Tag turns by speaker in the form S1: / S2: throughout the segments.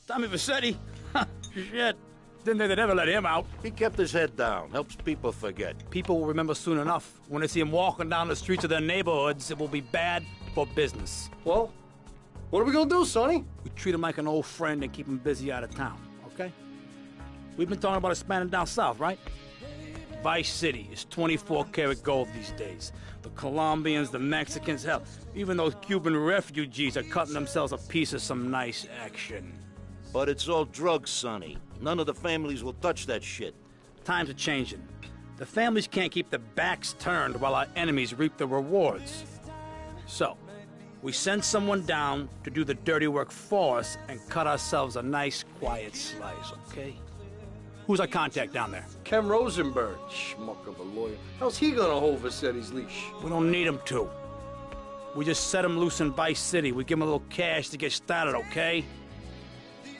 S1: Tommy Vercetti? Shit. Didn't think they'd ever let him out.
S2: He kept his head down, helps people forget.
S1: People will remember soon enough. When they see him walking down the streets of their neighborhoods, it will be bad for business.
S3: Well, what are we gonna do, Sonny?
S1: We treat him like an old friend and keep him busy out of town, okay? We've been talking about expanding down south, right? Vice City is 24-karat gold these days. The Colombians, the Mexicans, hell, even those Cuban refugees are cutting themselves a piece of some nice action.
S2: But it's all drugs, Sonny. None of the families will touch that shit.
S1: Times are changing. The families can't keep their backs turned while our enemies reap the rewards. So, we send someone down to do the dirty work for us and cut ourselves a nice, quiet slice, okay? Who's our contact down there?
S3: Ken Rosenberg, schmuck of a lawyer. How's he gonna hold Vercetti's leash?
S1: We don't need him to. We just set him loose in Vice City. We give him a little cash to get started, okay?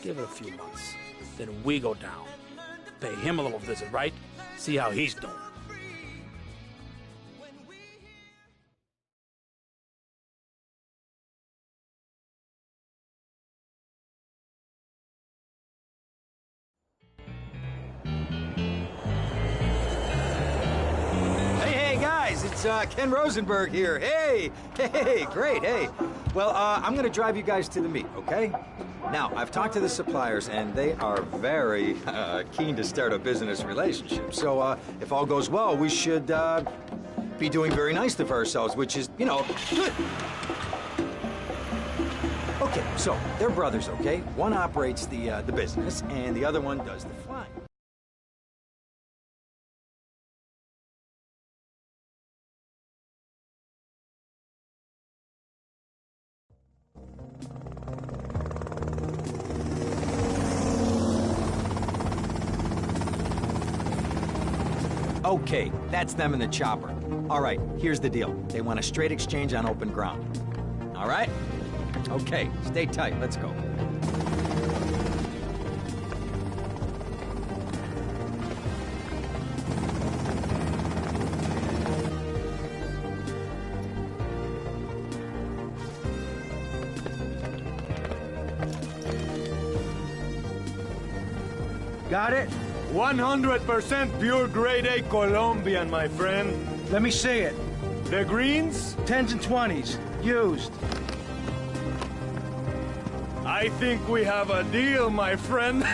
S1: Give it a few months. Then we go down. Pay him a little visit, right? See how he's doing.
S4: Hey, guys, it's Ken Rosenberg here. Hey, great, hey. Well, I'm gonna drive you guys to the meet, okay? Now, I've talked to the suppliers, and they are very keen to start a business relationship. So, if all goes well, we should be doing very nicely for ourselves, which is, you know, good. Okay, so they're brothers, okay? One operates the business, and the other one does the flying. Okay, that's them in the chopper. All right, here's the deal. They want a straight exchange on open ground. All right? Okay, stay tight. Let's go.
S5: Got it?
S6: 100% pure grade A Colombian, my friend.
S5: Let me see it.
S6: The greens?
S5: 10s and 20s. Used.
S6: I think we have a deal, my friend.
S1: Oh,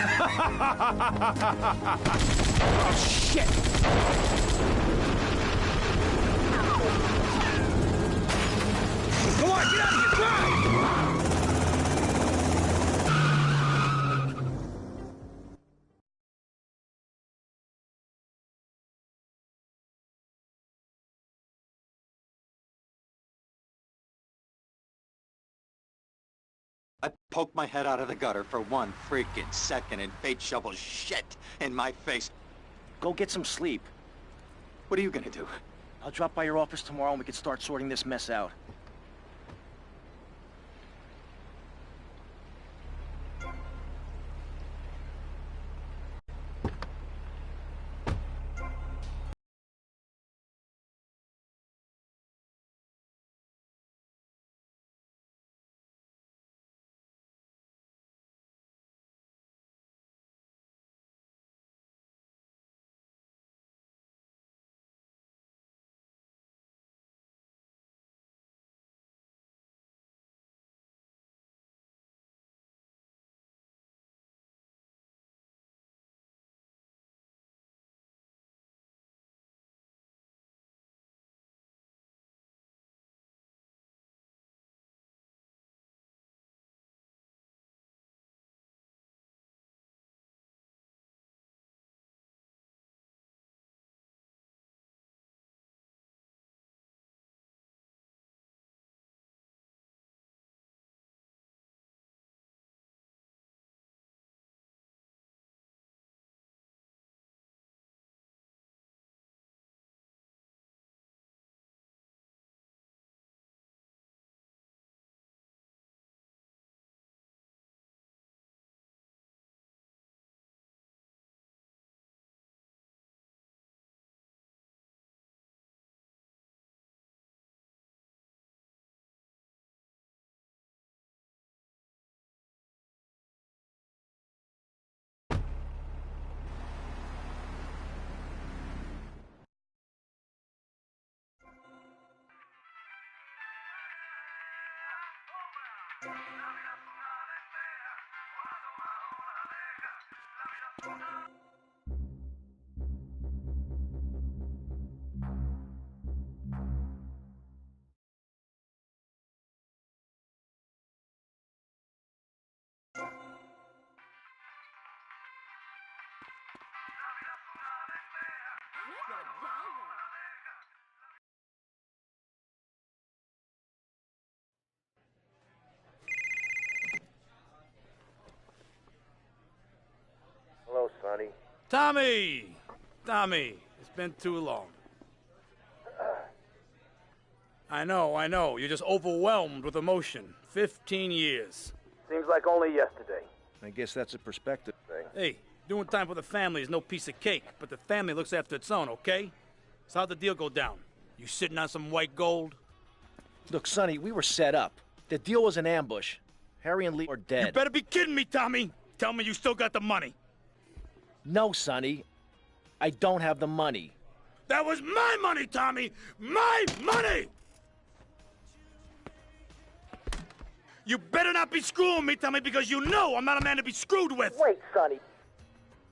S1: shit! Come on, get out of here! Drive!
S4: I poked my head out of the gutter for 1 freaking second and fate shovels shit in my face.
S7: Go get some sleep.
S4: What are you gonna do?
S7: I'll drop by your office tomorrow and we can start sorting this mess out.
S2: Hello, Sonny.
S1: Tommy! Tommy, it's been too long. I know. You're just overwhelmed with emotion. 15 years.
S2: Seems like only yesterday. I guess that's a perspective thing.
S1: Hey, doing time for the family is no piece of cake, but the family looks after its own, okay? So how'd the deal go down? You sitting on some white gold?
S7: Look, Sonny, we were set up. The deal was an ambush. Harry and Lee are dead.
S1: You better be kidding me, Tommy! Tell me you still got the money.
S7: No, Sonny. I don't have the money.
S1: That was my money, Tommy! My money! You better not be screwing me, Tommy, because you know I'm not a man to be screwed with!
S7: Wait, Sonny.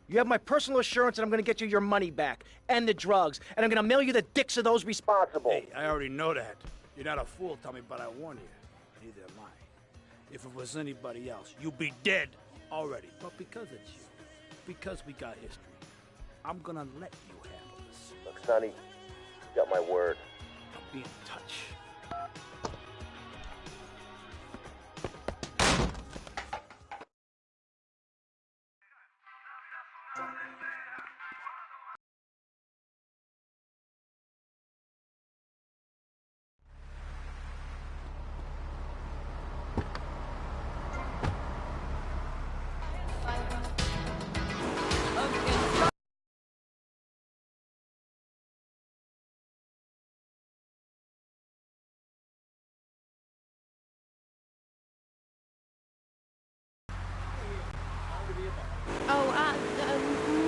S7: You have my personal assurance that I'm going to get you your money back, and the drugs, and I'm going to mail you the dicks of those responsible.
S1: Hey, I already know that. You're not a fool, Tommy, but I warn you, neither am I. If it was anybody else, you'd be dead already. But because it's you, because we got history, I'm gonna let you handle this.
S2: Look, Sonny, you got my word.
S1: I'll be in touch.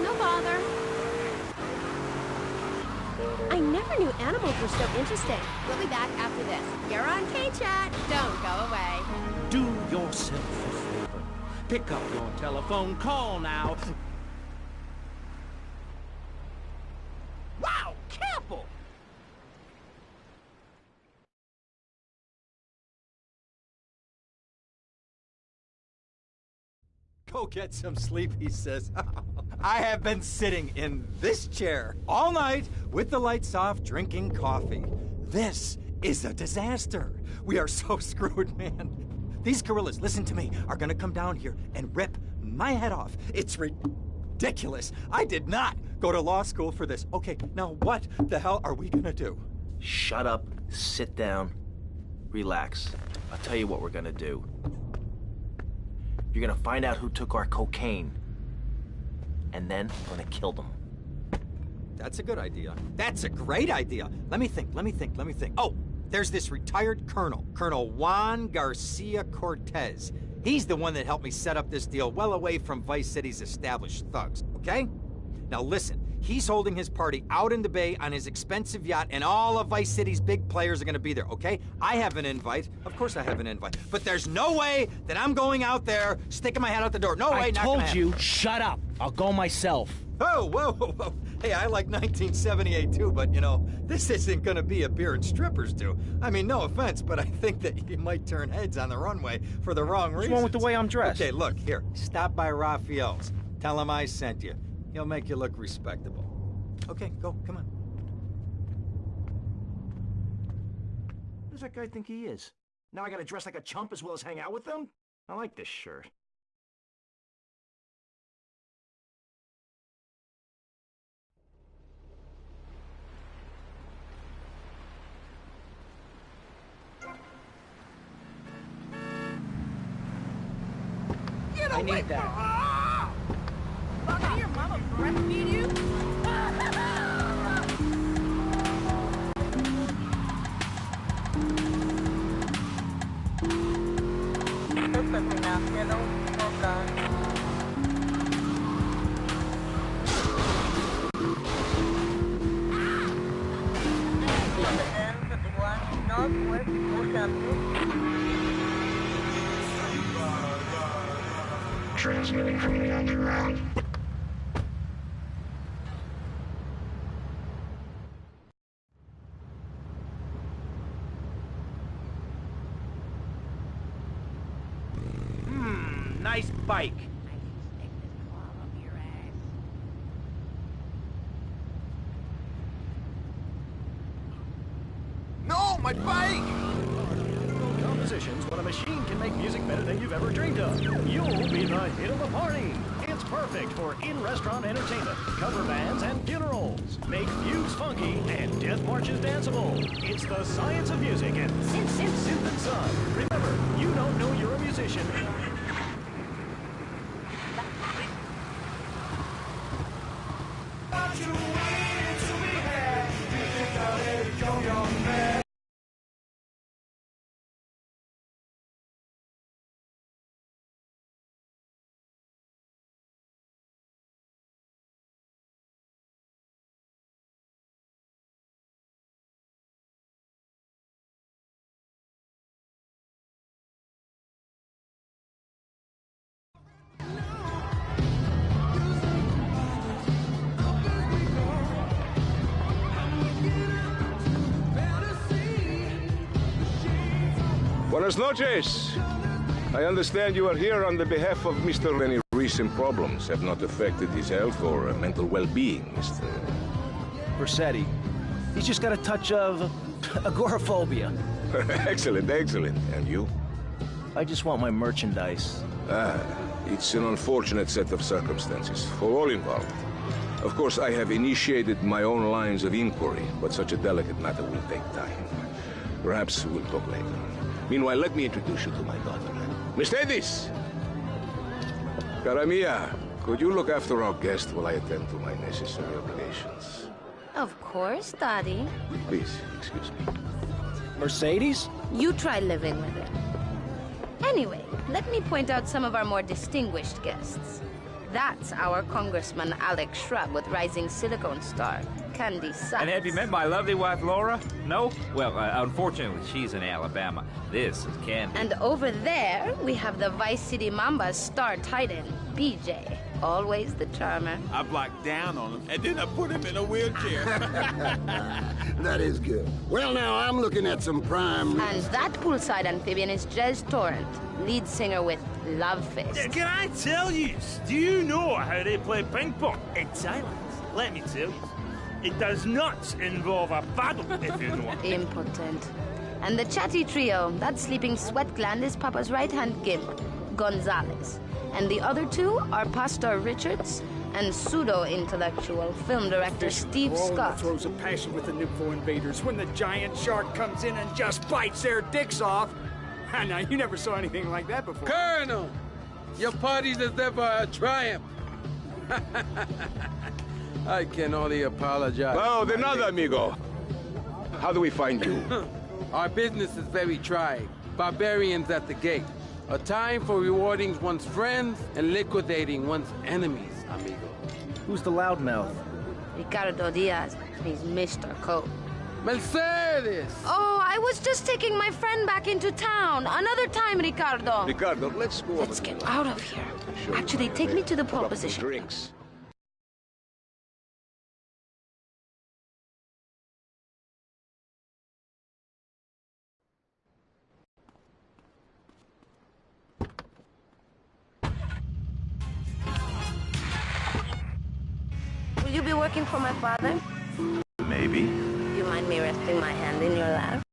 S8: No bother. I never knew animals were so interesting. We'll be back after this. You're on K-Chat. Don't go away.
S9: Do yourself a favor. Pick up your telephone, call now. Wow, careful!
S4: Go get some sleep, he says. I have been sitting in this chair all night with the lights off, drinking coffee. This is a disaster. We are so screwed, man. These gorillas, listen to me, are gonna come down here and rip my head off. It's ridiculous. I did not go to law school for this. Okay, now what the hell are we gonna do?
S7: Shut up, sit down, relax. I'll tell you what we're gonna do. You're gonna find out who took our cocaine. And then we're gonna kill them.
S4: That's a good idea. That's a great idea. Let me think. Oh, there's this retired colonel, Colonel Juan Garcia Cortez. He's the one that helped me set up this deal well away from Vice City's established thugs, okay? Now listen, he's holding his party out in the bay on his expensive yacht, and all of Vice City's big players are gonna be there, okay? I have an invite. Of course I have an invite. But there's no way that I'm going out there, sticking my head out the door. No way,
S7: I
S4: not gonna
S7: told you,
S4: happen.
S7: shut up. I'll go myself.
S4: Oh, whoa. Hey, I like 1978 too, but you know, this isn't gonna be a beer and strippers do. I mean, no offense, but I think that you might turn heads on the runway for the wrong reasons.
S7: What's wrong with the way I'm dressed?
S4: Okay, look, here, stop by Raphael's. Tell him I sent you. He'll make you look respectable. Okay, go, come on.
S9: Who does that guy think he is? Now I gotta dress like a chump as well as hang out with them? I like this shirt.
S7: I need that.
S8: Did your mama breastfeed you?
S10: Transmitting from the underground.
S7: Nice bike.
S9: No, my bike! Compositions when a machine can make music better than you've ever dreamed of. You'll be the hit of the party. It's perfect for in-restaurant entertainment, cover bands, and funerals. Make fugues funky and death marches danceable. It's the science of music and Synth and Son. Remember, you don't know you're a musician.
S11: Buenas noches. I understand you are here on the behalf of Mr. Any recent problems have not affected his health or mental well-being, Mr.
S7: Vercetti. He's just got a touch of agoraphobia.
S11: Excellent, excellent. And you?
S7: I just want my merchandise.
S11: It's an unfortunate set of circumstances for all involved. Of course, I have initiated my own lines of inquiry, but such a delicate matter will take time. Perhaps we'll talk later. Meanwhile, let me introduce you to my daughter. Miss Davis! Cara mia, could you look after our guest while I attend to my necessary obligations?
S12: Of course, Daddy.
S11: Please, excuse me.
S7: Mercedes?
S12: You try living with it. Anyway, let me point out some of our more distinguished guests. That's our Congressman Alex Shrub with Rising Silicon Star, Candy Sachs.
S13: And have you met my lovely wife, Laura? No? Well, unfortunately, she's in Alabama. This is Candy.
S12: And over there, we have the Vice City Mamba's star titan, BJ. Always the charmer.
S14: I blocked down on him, and then I put him in a wheelchair.
S15: That is good. Well, now, I'm looking at some prime...
S12: And that poolside amphibian is Jez Torrent, lead singer with Love Fist.
S16: Can I tell you, do you know how they play ping pong in Thailand? Let me tell you. It does not involve a paddle, if you know what I mean.
S12: Impotent. And the chatty trio, that sleeping sweat gland is Papa's right-hand gimp, Gonzalez. And the other two are Pastor Richards and pseudo-intellectual film director Steve Scott.
S17: Throws a passion with the Nympho invaders when the giant shark comes in and just bites their dicks off. Now, you never saw anything like that before.
S3: Colonel, your party is ever a triumph. I can only apologize.
S11: Oh, the nada, amigo. How do we find you?
S3: Our business is very trying. Barbarians at the gate. A time for rewarding one's friends and liquidating one's enemies, amigo.
S7: Who's the loudmouth?
S12: Ricardo Diaz. He's Mr. Cope.
S3: Mercedes!
S12: Oh, I was just taking my friend back into town. Another time, Ricardo.
S11: Ricardo, let's go.
S12: Let's get out of here. Actually, take me to the pole position.
S11: Drinks.
S12: Will you be working for my father?
S7: Maybe.
S12: You mind me resting my hand in your lap?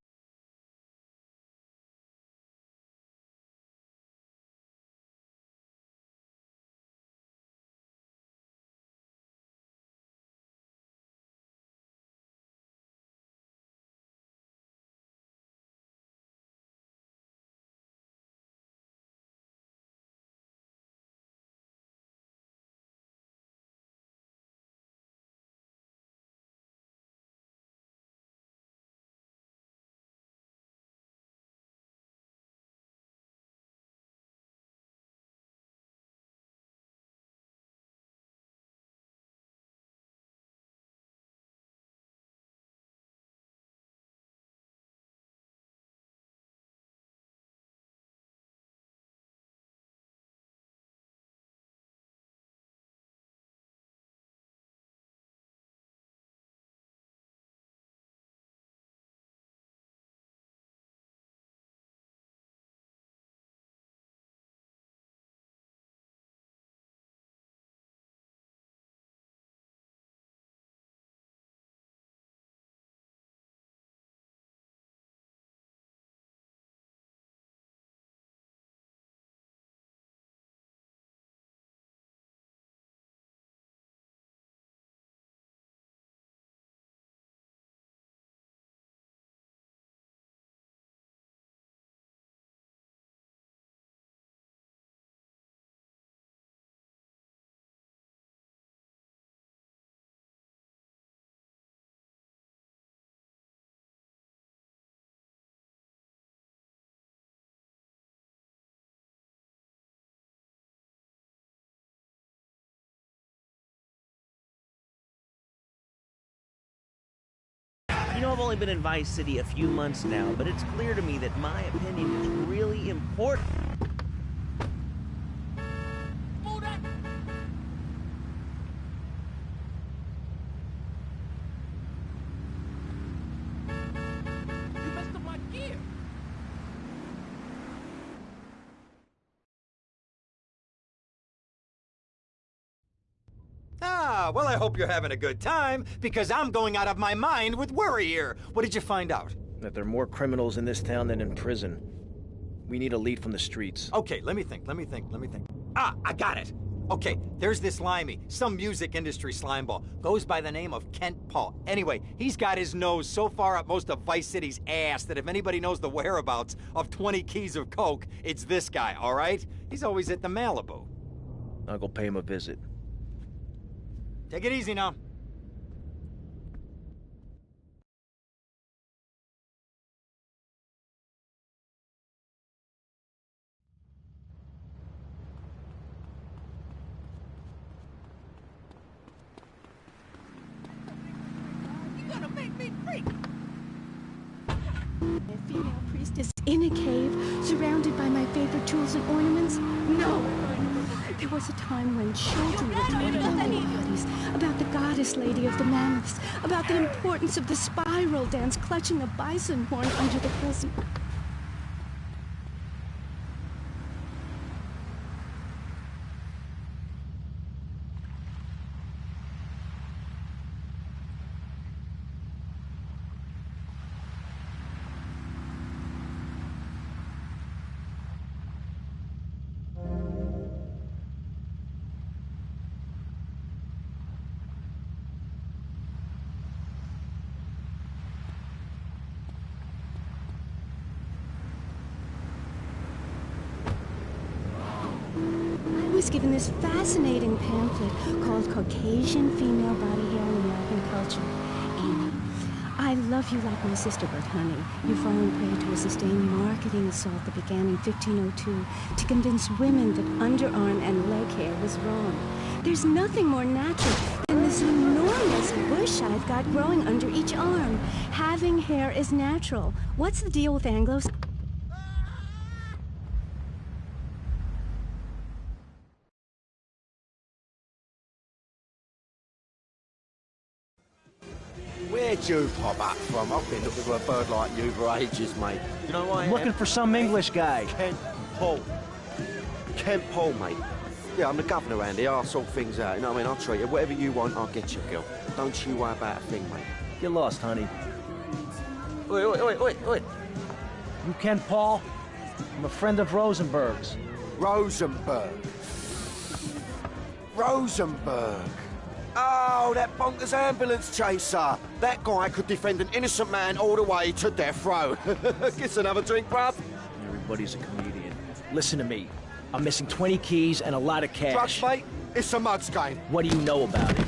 S18: You know, I've only been in Vice City a few months now, but it's clear to me that my opinion is really important.
S4: Ah, well, I hope you're having a good time, because I'm going out of my mind with worry here. What did you find out?
S7: That there are more criminals in this town than in prison. We need a lead from the streets.
S4: Okay, let me think. Ah, I got it. Okay, there's this limey, some music industry slimeball. Goes by the name of Kent Paul. Anyway, he's got his nose so far up most of Vice City's ass that if anybody knows the whereabouts of 20 keys of coke, it's this guy, all right? He's always at the Malibu.
S7: I'll go pay him a visit.
S4: Take it easy now.
S8: You're gonna make me freak. A female priestess in a cave, surrounded by my favorite tools and ornaments? No! There was a time when children were taught about the bodies, about the goddess lady of the mammoths, about the importance of the spiral dance clutching a bison horn under the prism. I was given this fascinating pamphlet called Caucasian Female Body Hair in American Culture. Amy, I love you like my sister, but honey, you've fallen prey to a sustained marketing assault that began in 1502 to convince women that underarm and leg hair was wrong. There's nothing more natural than this enormous bush I've got growing under each arm. Having hair is natural. What's the deal with Anglos?
S19: Where'd you pop up from? I've been looking for a bird like you for ages, mate. You know why?
S5: I'm looking for some English guy.
S19: Kent Paul. Kent Paul, mate. Yeah, I'm the governor around here. I'll sort things out. You know what I mean? I'll treat you. Whatever you want, I'll get you, girl. Don't you worry about a thing, mate.
S5: Get lost, honey.
S19: Oi.
S5: You Kent Paul? I'm a friend of Rosenberg's.
S19: Rosenberg. Oh, that bonkers ambulance chaser. That guy could defend an innocent man all the way to death row. Get another drink, bruv.
S7: Everybody's a comedian. Listen to me. I'm missing 20 keys and a lot of cash.
S19: Drugs, mate? It's a mud's game.
S7: What do you know about it?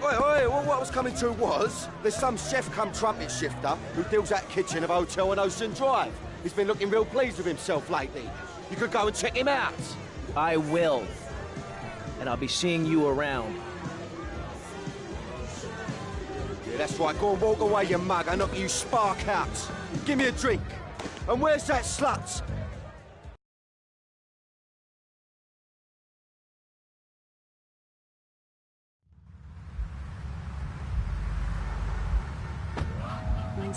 S19: Oi, well, what I was coming to was, there's some chef come trumpet shifter who deals at kitchen of a hotel on Ocean Drive. He's been looking real pleased with himself lately. You could go and check him out.
S7: I will. And I'll be seeing you around.
S19: Yeah, that's right. Go and walk away, you mug. I knock you spark out. Give me a drink. And where's that slut?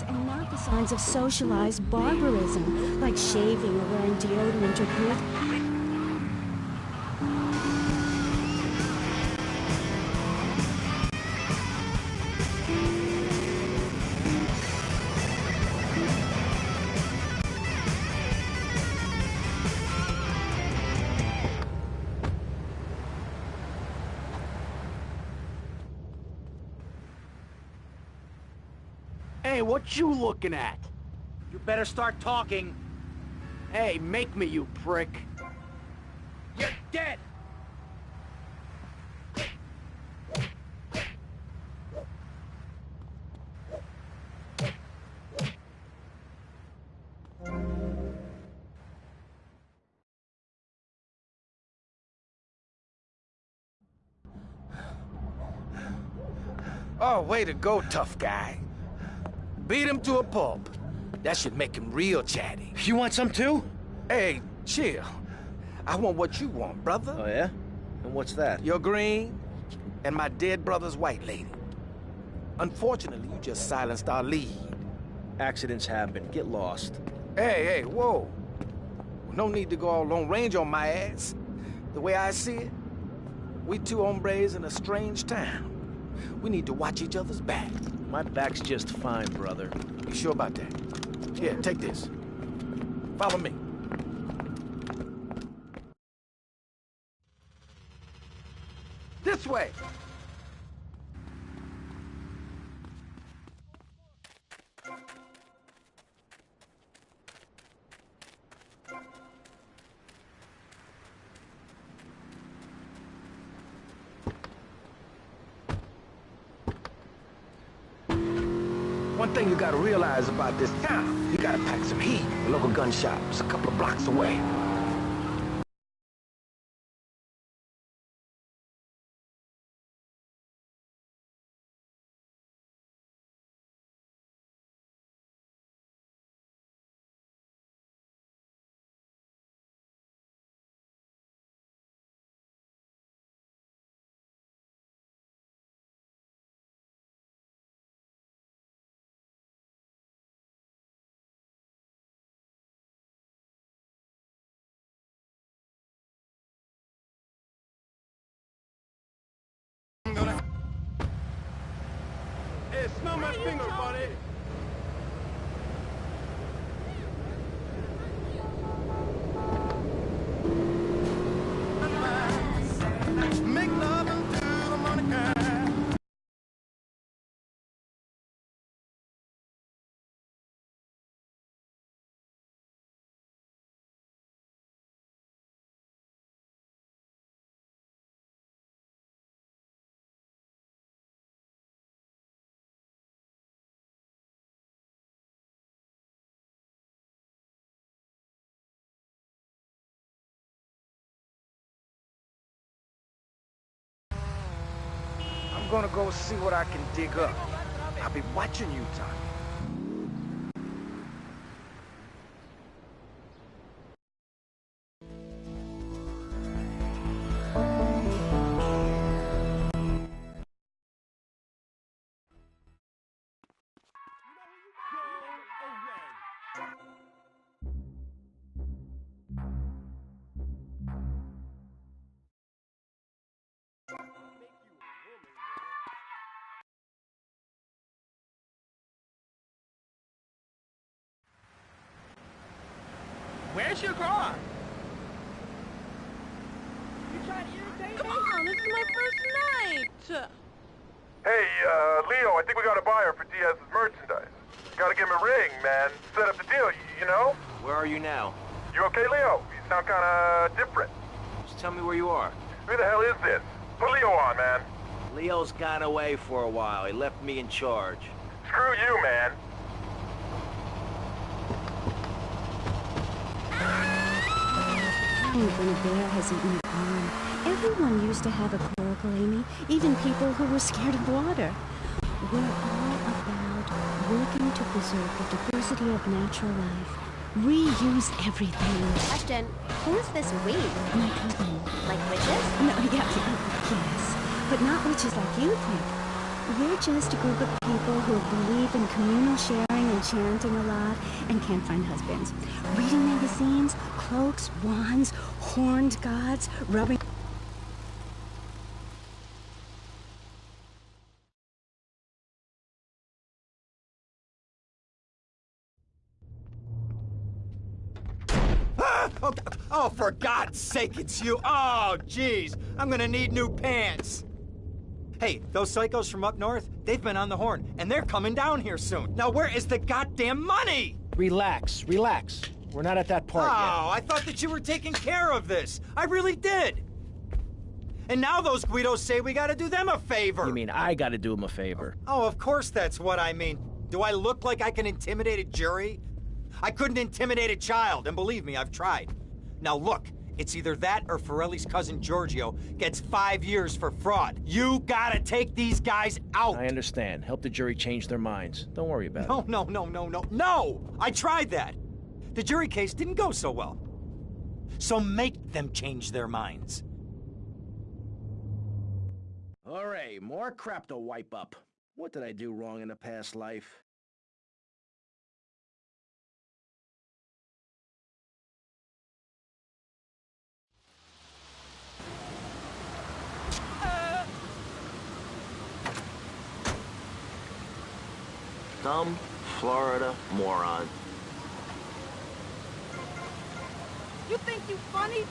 S8: And not the signs of socialized barbarism, like shaving or wearing deodorant or good.
S17: Hey, what you looking at?
S5: You better start talking.
S17: Hey, make me, you prick. You're dead!
S19: Oh, way to go, tough guy. beat him to a pulp. That should make him real chatty.
S7: You want some too?
S19: Hey, chill. I want what you want, brother.
S7: Oh, yeah? And what's that?
S19: Your green and my dead brother's white lady. Unfortunately, you just silenced our lead.
S7: Accidents happen. Get lost.
S19: Hey, whoa. No need to go all Lone Ranger on my ass. The way I see it, we two hombres in a strange town. We need to watch each other's back.
S7: My back's just fine, brother.
S19: You sure about that? Here, take this. Follow me. This way! One thing you gotta realize about this town, you gotta pack some heat. The local gun shop is a couple of blocks away.
S6: Hey, smell my finger, buddy. Make love until the morning comes.
S19: I'm gonna go see what I can dig up. I'll be watching you, Tommy.
S17: Where's your car?
S20: You're trying to irritate me? Come on, this is my first night.
S6: Hey, Leo, I think we got a buyer for Diaz's merchandise. Gotta give him a ring, man. Set up the deal, you know?
S7: Where are you now?
S6: You okay, Leo? You sound kinda different.
S7: Just tell me where you are.
S6: Who the hell is this? Put Leo on, man.
S7: Leo's gone away for a while. He left me in charge.
S6: Screw you, man.
S8: When a bear has eaten your arm, everyone used to have a coracle, Amy, even people who were scared of water. We're all about working to preserve the diversity of natural life. Reuse everything.
S20: Question, who's this we?
S8: My company.
S20: Like witches?
S8: No, yes, but not witches like you think. We're just a group of people who believe in communal sharing and chanting a lot and can't find husbands. Reading magazines, cloaks, wands, horned gods, rubbing...
S4: Oh, for God's sake, it's you. Oh, jeez. I'm gonna need new pants. Hey, those psychos from up north, they've been on the horn, and they're coming down here soon. Now, where is the goddamn money?
S5: Relax, relax. We're not at that part yet.
S4: Oh, I thought that you were taking care of this. I really did. And now those Guidos say we gotta do them a favor.
S5: You mean I gotta do them a favor?
S4: Oh, of course that's what I mean. Do I look like I can intimidate a jury? I couldn't intimidate a child, and believe me, I've tried. Now look, It's either that or Forelli's cousin Giorgio gets 5 years for fraud. You gotta take these guys out!
S7: I understand. Help the jury change their minds. Don't worry about it.
S4: No! I tried that! The jury case didn't go so well. So make them change their minds.
S7: All right, more crap to wipe up. What did I do wrong in a past life? Dumb Florida moron.
S20: You think you funny?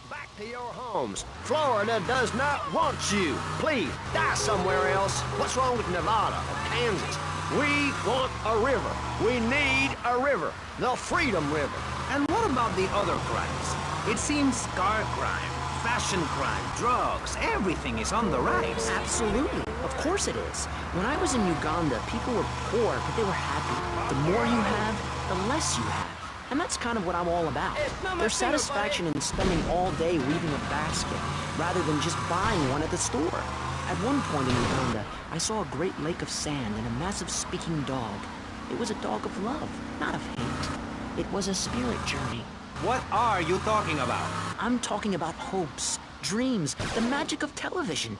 S21: Back to your homes. Florida does not want you. Please, die somewhere else. What's wrong with Nevada or Kansas? We want a river. We need a river. The Freedom River.
S22: And what about the other crimes? It seems car crime, fashion crime, drugs, everything is on the rise.
S23: Absolutely. Of course it is. When I was in Uganda, people were poor, but they were happy. The more you have, the less you have. And that's kind of what I'm all about. There's satisfaction in spending all day weaving a basket, rather than just buying one at the store. At one point in Uganda, I saw a great lake of sand and a massive speaking dog. It was a dog of love, not of hate. It was a spirit journey.
S22: What are you talking about?
S23: I'm talking about hopes, dreams, the magic of television.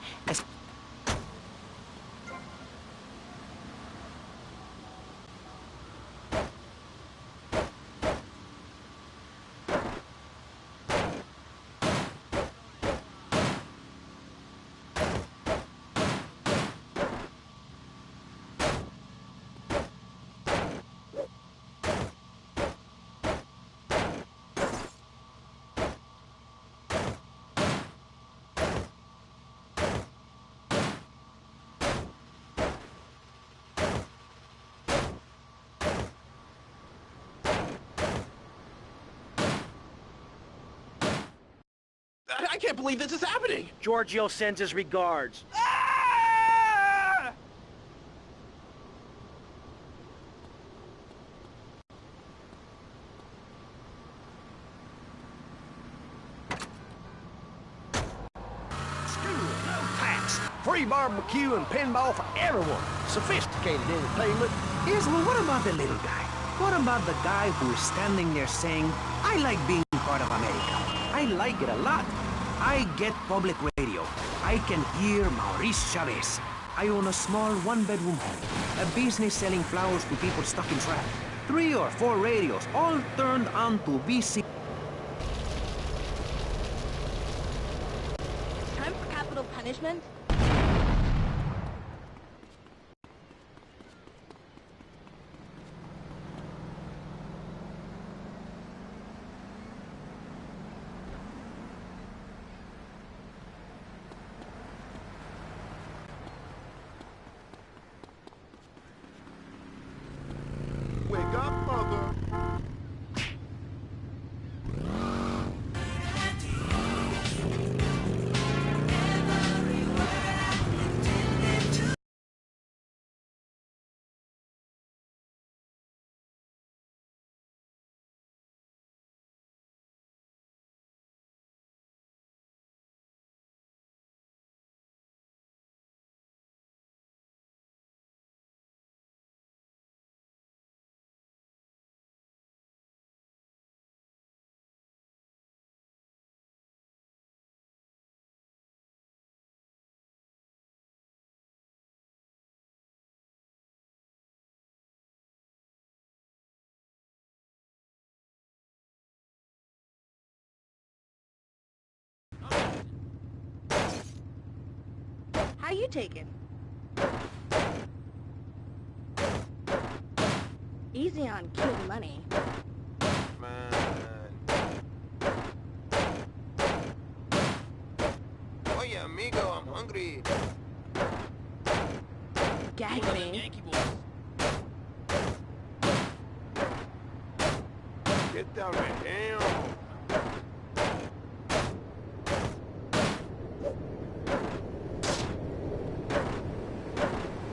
S24: I can't believe this is happening!
S5: Giorgio sends his regards.
S21: Free barbecue and pinball for everyone. Sophisticated entertainment.
S22: Yes, well, what about the little guy? What about the guy who is standing there saying, I like being part of America. I like it a lot. I get public radio. I can hear Maurice Chavez. I own a small one-bedroom home. A business selling flowers to people stuck in traffic. 3 or 4 radios, all turned on to BC.
S20: Time for capital punishment?
S6: Wake up, mother.
S20: How you taking? Easy on Kid Money.
S25: Oye, amigo, I'm hungry.
S20: Gag me.
S25: Get down the hell.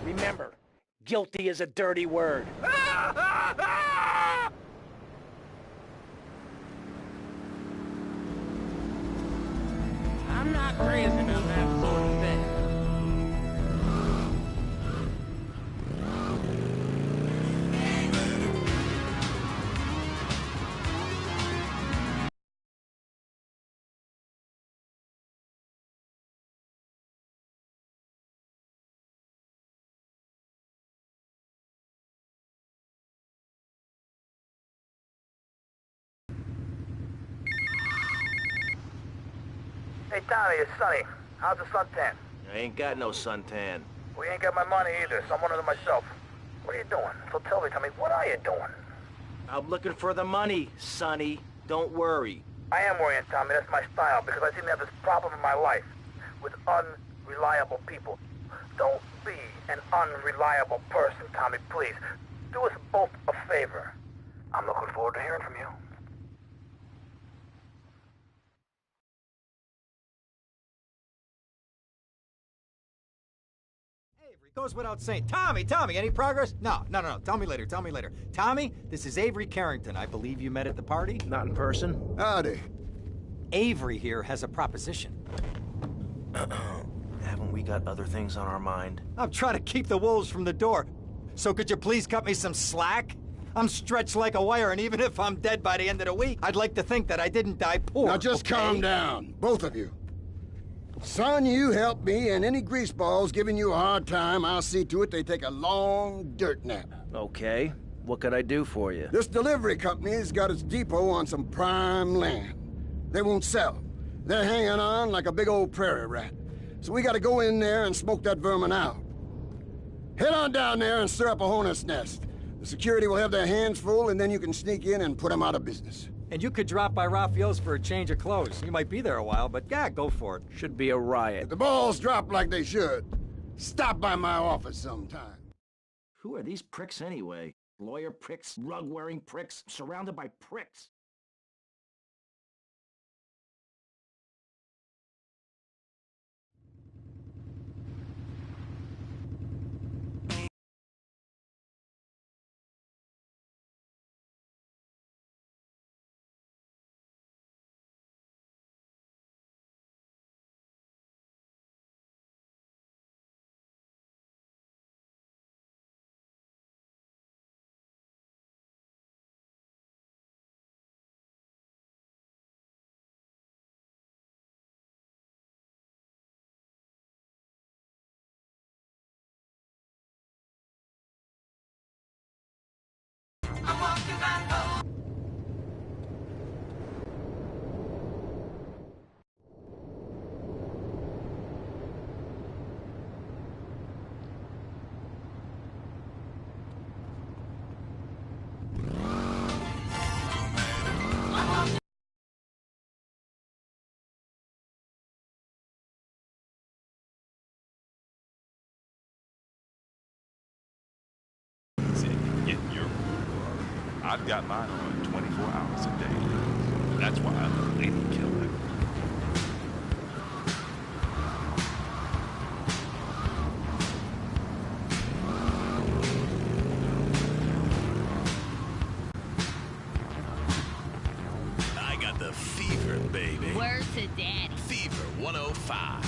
S5: Remember, guilty is a dirty word.
S24: I'm not crazy about that sort of thing.
S1: Hey, Tommy, it's Sonny. How's the suntan?
S7: I ain't got no suntan.
S1: We ain't got my money either, so I'm one of them myself. What are you doing? So tell me, Tommy, what are you doing?
S7: I'm looking for the money, Sonny. Don't worry.
S1: I am worrying, Tommy. That's my style, because I seem to have this problem in my life with unreliable people. Don't be an unreliable person, Tommy, please. Do us both a favor. I'm looking forward to hearing from you.
S4: Goes without saying. Tommy, any progress? No. Tell me later. Tommy, this is Avery Carrington. I believe you met at the party?
S7: Not in person.
S15: Howdy.
S4: Avery here has a proposition.
S7: Haven't we got other things on our mind?
S4: I'm trying to keep the wolves from the door. So could you please cut me some slack? I'm stretched like a wire, and even if I'm dead by the end of the week, I'd like to think that I didn't die poor.
S15: Now just calm down, both of you. Son, you help me, and any greaseballs giving you a hard time, I'll see to it they take a long dirt nap.
S7: Okay. What could I do for you?
S15: This delivery company's got its depot on some prime land. They won't sell. They're hanging on like a big old prairie rat. So we gotta go in there and smoke that vermin out. Head on down there and stir up a hornet's nest. The security will have their hands full, and then you can sneak in and put them out of business.
S4: And you could drop by Raphael's for a change of clothes. You might be there a while, but yeah, go for it.
S7: Should be a riot.
S15: If the balls drop like they should, stop by my office sometime.
S7: Who are these pricks anyway? Lawyer pricks, rug-wearing pricks, surrounded by pricks.
S2: I've got mine on 24 hours a day. That's why I'm a lady killer.
S9: I got the fever, baby.
S10: Word to daddy.
S9: Fever 105.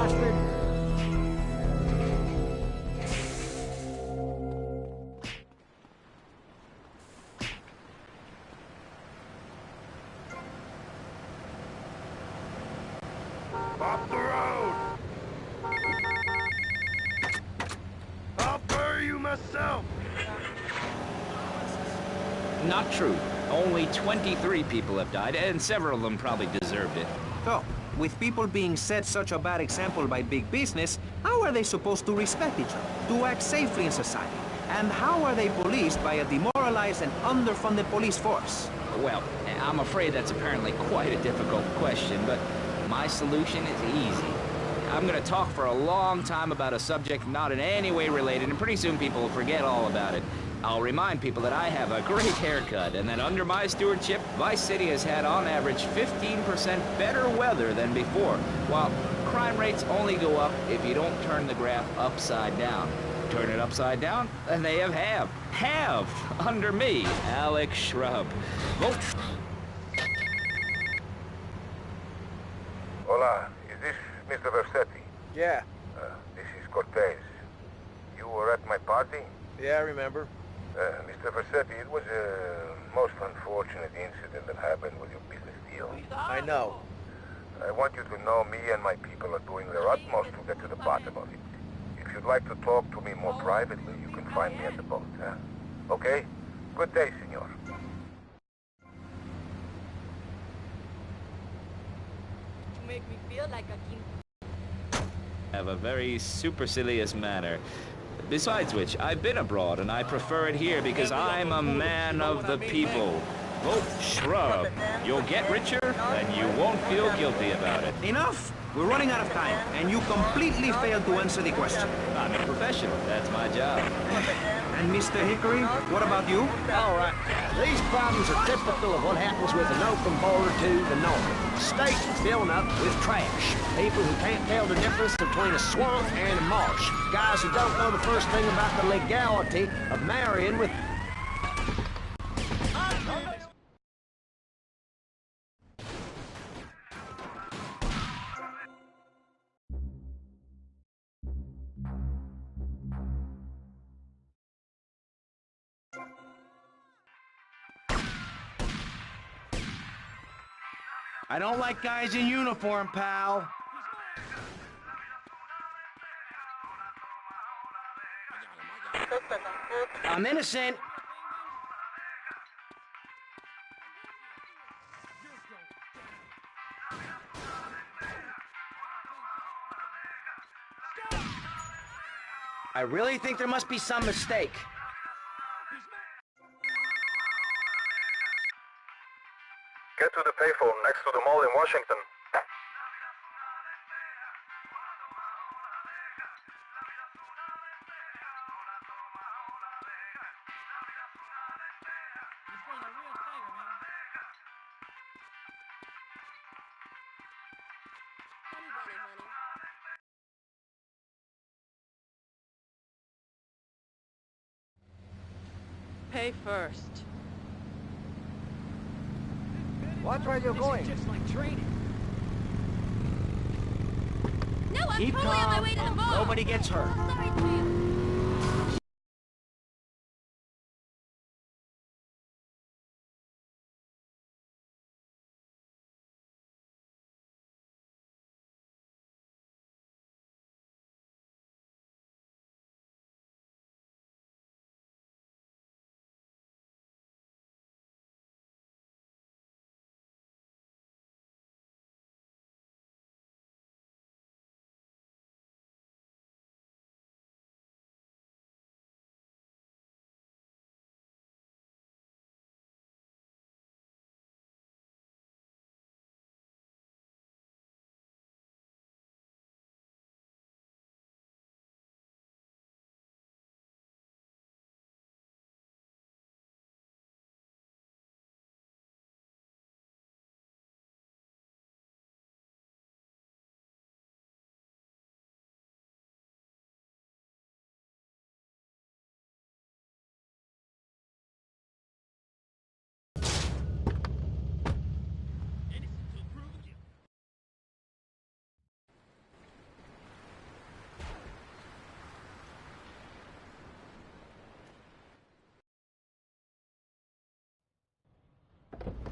S5: bastard!
S6: Off the road! I'll bury you myself!
S3: Not true. Only 23 people have died, and several of them probably deserved it.
S22: So, with people being set such a bad example by big business, how are they supposed to respect each other, to act safely in society? And how are they policed by a demoralized and underfunded police force?
S3: Well, I'm afraid that's apparently quite a difficult question, but my solution is easy. I'm gonna talk for a long time about a subject not in any way related, and pretty soon people will forget all about it. I'll remind people that I have a great haircut, and that under my stewardship, Vice City has had on average 15% better weather than before, while crime rates only go up if you don't turn the graph upside down. Turn it upside down, and they have halved under me, Alex Shrub. Vote.
S10: Hola, is this Mr. Versetti?
S19: Yeah.
S10: This is Cortez. You were at my party?
S19: Yeah, I remember.
S10: Mr. Versetti, it was a most unfortunate incident that happened with your business deal.
S19: I know.
S10: I want you to know me and my people are doing their utmost to get to the bottom of it. If you'd like to talk to me more privately, you can find me at the boat, huh? Okay? Good day, senor.
S24: You make me feel like a king.
S3: Have a very supercilious manner. Besides which, I've been abroad, and I prefer it here because I'm a man of the people. Vote Shrub. You'll get richer, and you won't feel guilty about it.
S22: Enough! We're running out of time, and you completely failed to answer the question.
S3: I'm a professional. That's my job.
S22: And Mr. Hickory, what about you?
S21: All right. These problems are typical of what happens with an open border to the north. States filling up with trash. People who can't tell the difference between a swamp and a marsh. Guys who don't know the first thing about the legality of marrying with...
S19: I don't like guys in uniform, pal. I'm innocent. I really think there must be some mistake.
S6: Get to the payphone next to the mall in Washington.
S24: Pay first.
S19: Watch where you're going.
S24: Just like training.
S20: No, I'm
S19: Keep
S20: totally on my
S19: calm.
S20: way to the mall.
S19: Nobody gets hurt.
S20: Sorry, Jim.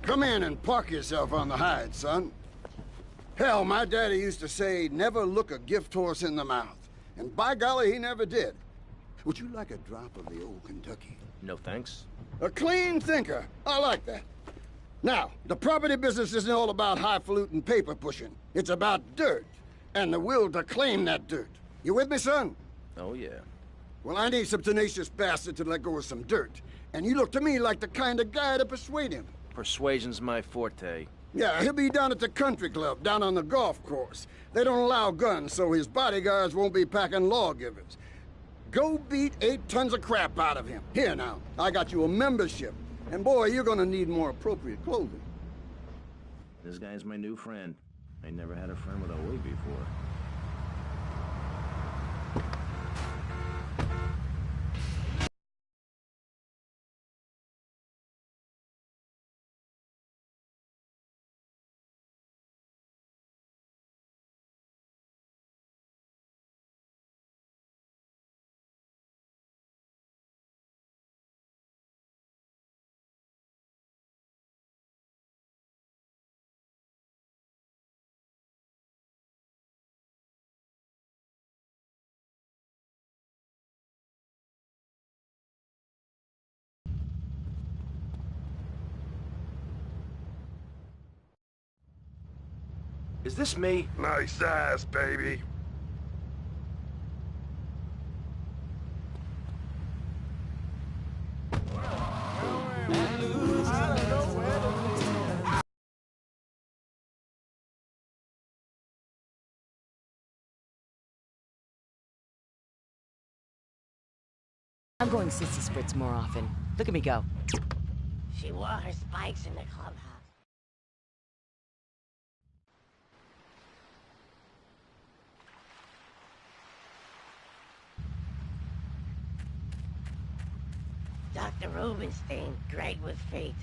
S15: Come in and park yourself on the hide, son. Hell, my daddy used to say, never look a gift horse in the mouth. And by golly, he never did. Would you like a drop of the old Kentucky?
S7: No thanks.
S15: A clean thinker. I like that. Now, the property business isn't all about highfalutin paper pushing. It's about dirt, and the will to claim that dirt. You with me, son?
S7: Oh, yeah.
S15: Well, I need some tenacious bastard to let go of some dirt. And you look to me like the kind of guy to persuade him.
S7: Persuasion's my forte.
S15: Yeah, he'll be down at the country club, down on the golf course. They don't allow guns, so his bodyguards won't be packing lawgivers. Go beat 8 tons of crap out of him. Here now, I got you a membership. And boy, you're gonna need more appropriate clothing.
S7: This guy's my new friend. I never had a friend with a wig before. Is this me?
S6: Nice ass, baby.
S11: I'm going sissy spritz more often. Look at me go.
S24: She wore her spikes in the clubhouse. Dr. Rubenstein, great with feet.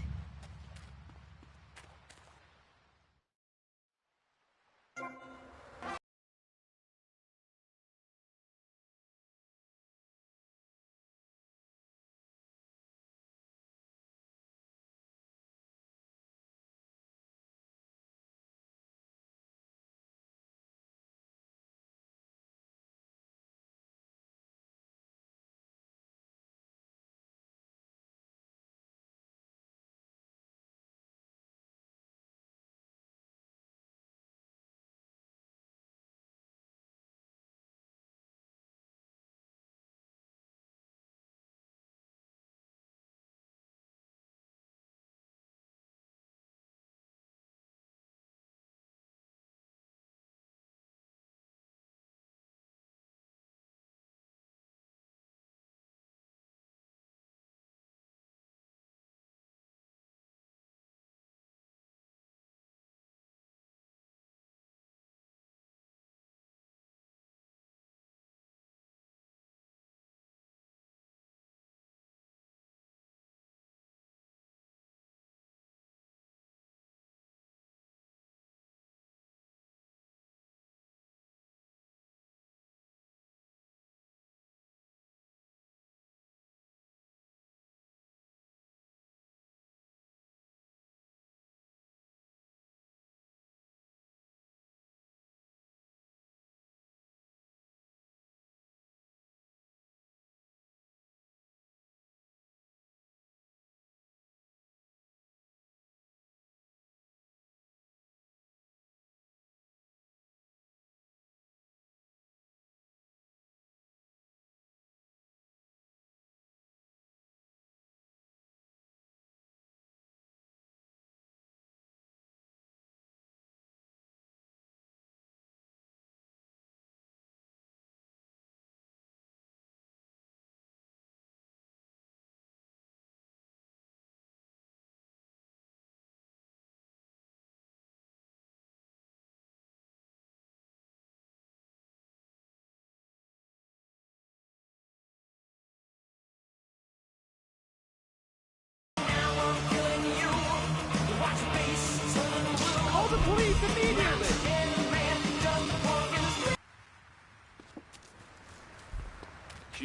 S17: Call the police immediately!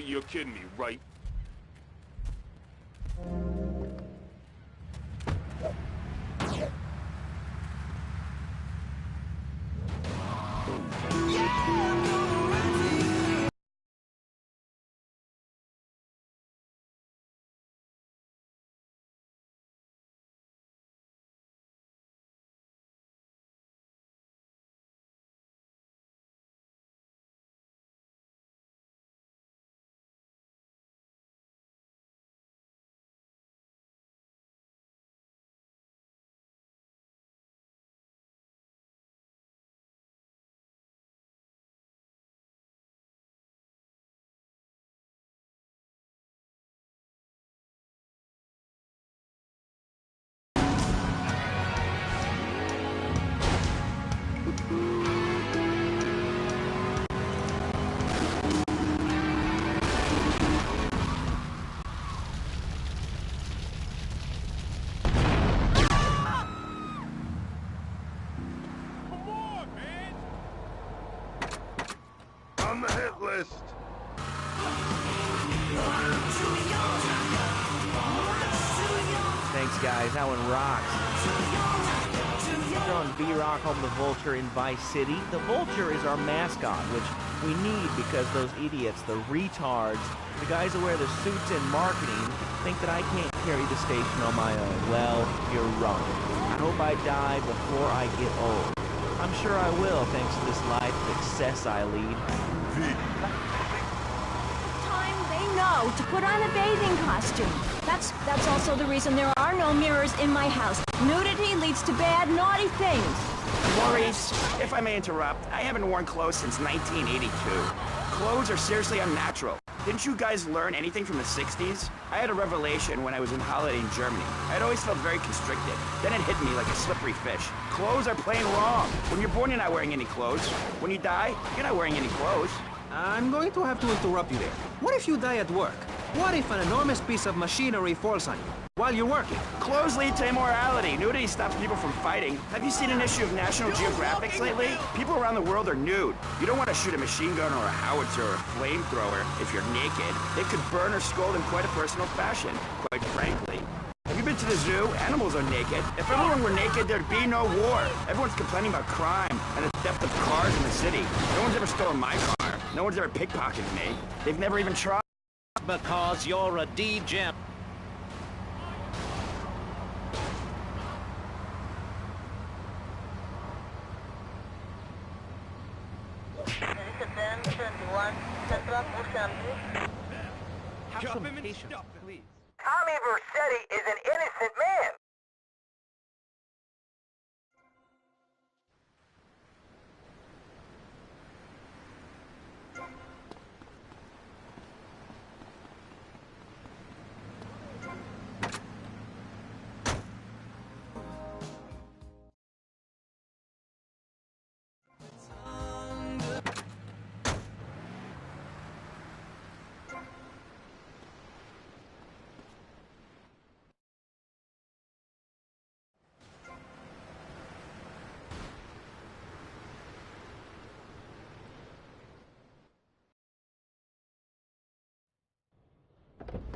S2: You're kidding me, right?
S6: tourist.
S12: Thanks, guys. That one rocks. We're on B-Rock home the Vulture in Vice City. The Vulture is our mascot, which we need because those idiots, the retards, the guys who wear the suits in marketing, think that I can't carry the station on my own. Well, you're wrong. I hope I die before I get old. I'm sure I will, thanks to this life of excess I lead.
S8: Time they know to put on a bathing costume. That's also the reason there are no mirrors in my house. Nudity leads to bad, naughty things.
S13: Maurice, if I may interrupt, I haven't worn clothes since 1982. Clothes are seriously unnatural. Didn't you guys learn anything from the 60s? I had a revelation when I was on holiday in Germany. I'd always felt very constricted. Then it hit me like a slippery fish. Clothes are plain wrong. When you're born, you're not wearing any clothes. When you die, you're not wearing any clothes.
S22: I'm going to have to interrupt you there. What if you die at work? What if an enormous piece of machinery falls on you while you're working?
S13: Clothes lead to immorality. Nudity stops people from fighting. Have you seen an issue of National Geographic lately? People around the world are nude. You don't want to shoot a machine gun or a howitzer or a flamethrower if you're naked. It could burn or scald in quite a personal fashion, quite frankly. Have you been to the zoo? Animals are naked. If everyone were naked, there'd be no war. Everyone's complaining about crime and the theft of cars in the city. No one's ever stolen my car. No one's ever pickpocketed me. They've never even tried.
S22: Because you're a D-gem.
S1: Have some patience, please. Tommy Vercetti is an innocent man.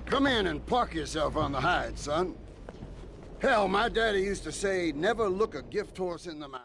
S15: Come in and park yourself on the hide, son. Hell, my daddy used to say, never look a gift horse in the mouth.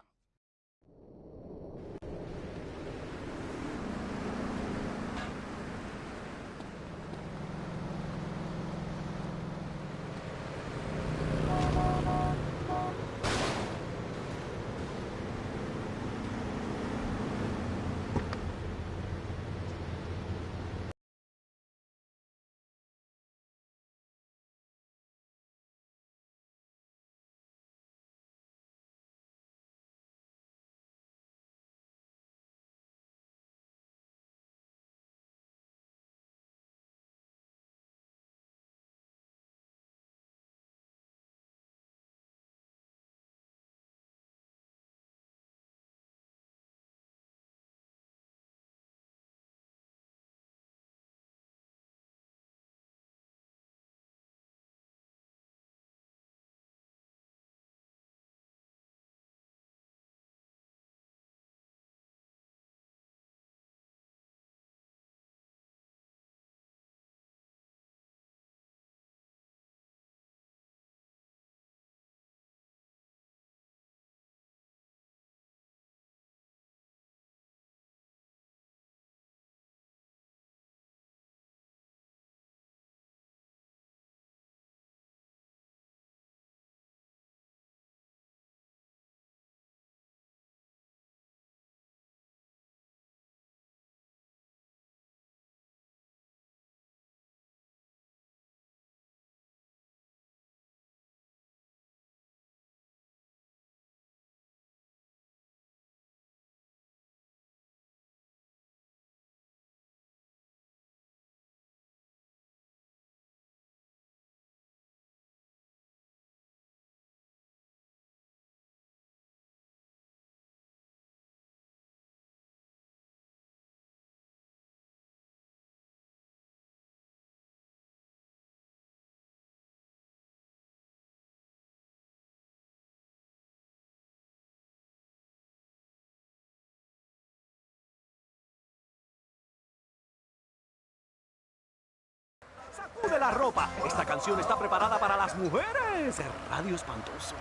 S22: Sube la ropa. Esta canción está preparada para las mujeres. Radio Espantoso.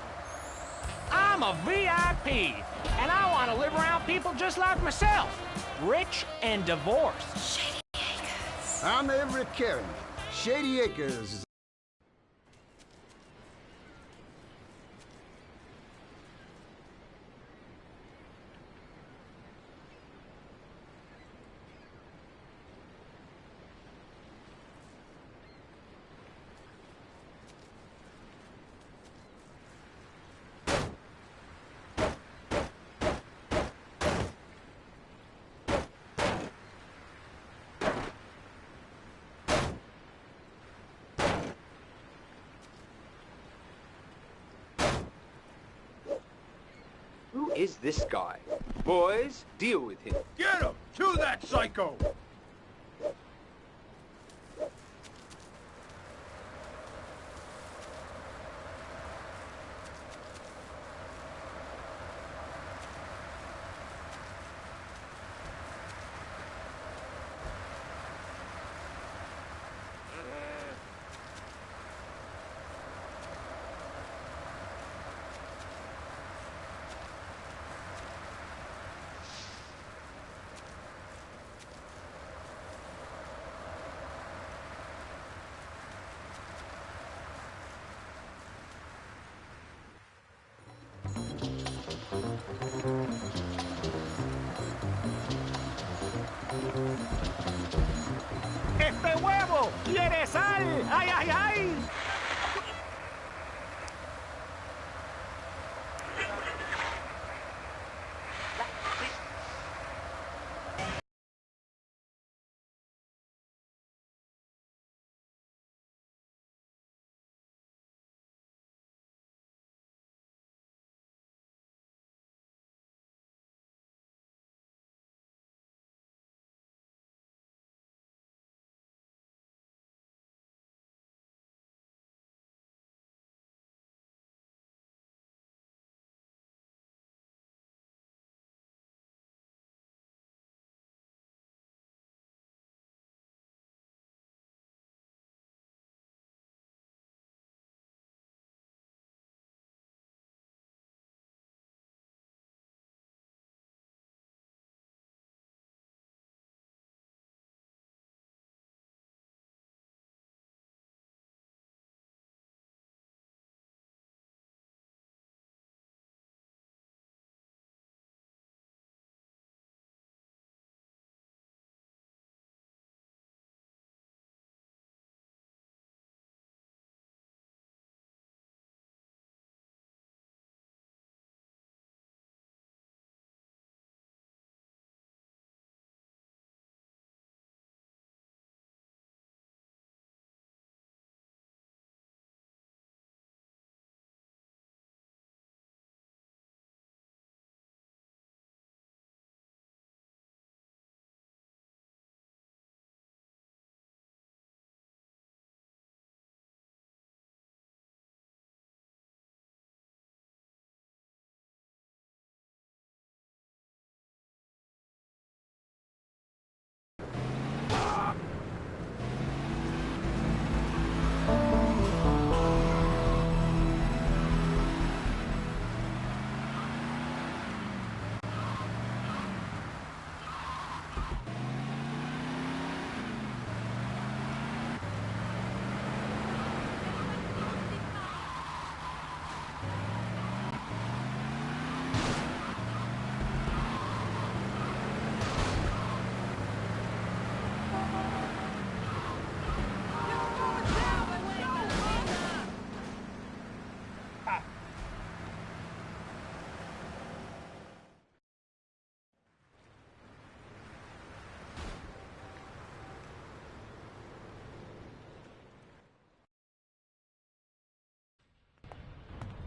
S5: I'm a VIP, and I want to live around people just like myself. Rich and divorced.
S15: I'm Everett Carey. Shady Acres.
S14: Who is this guy? Boys, deal with him.
S16: Get him! To that psycho!
S5: ¡Este huevo tiene sal! ¡Ay, ay, ay!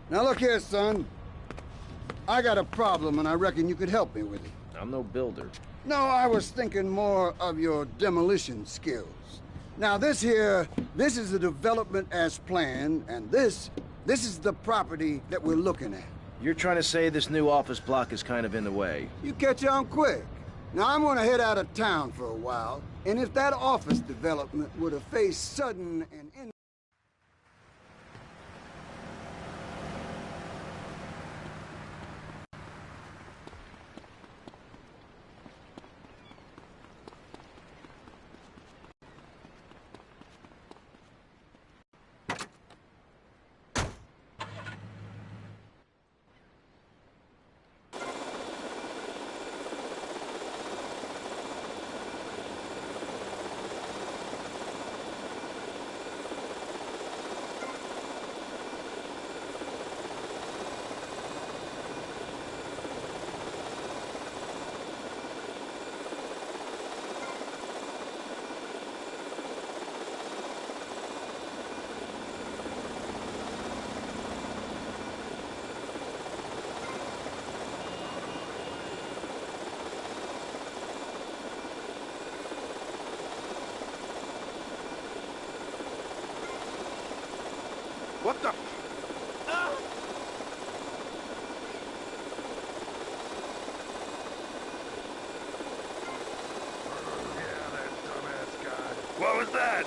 S15: Now look here, son. I got a problem, and I reckon you could help me with it.
S7: I'm no builder.
S15: No, I was thinking more of your demolition skills. Now this is the development as planned, and this is the property that we're looking at.
S7: You're trying to say this new office block is kind of in the way?
S15: You catch on quick. Now, I'm gonna head out of town for a while, and if that office development were to face sudden and
S6: What the? What was that?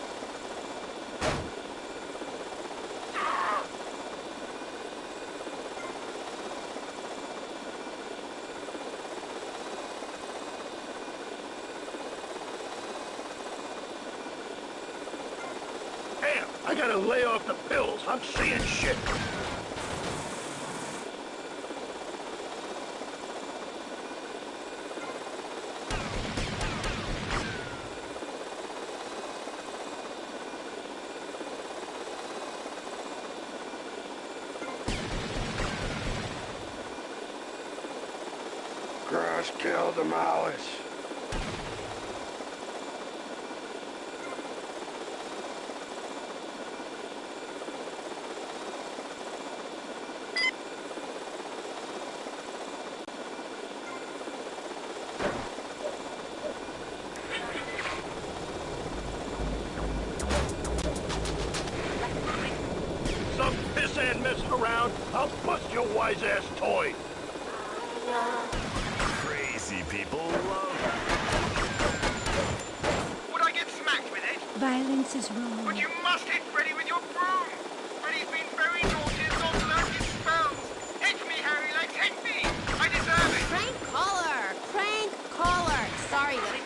S6: Damn, I gotta lay off the pills. I'm seeing shit. Crush, kill, demolish. Some piss-and messing around, I'll bust your wise-ass toy.
S2: Crazy people love
S4: Would I get smacked with it?
S8: Violence is wrong.
S4: But you must hit Freddy with your broom. Freddy's been very naughty and not learned his spells. Hit me, Harry, like hit me. I deserve it.
S9: Crank collar. Crank collar. Sorry, Lily.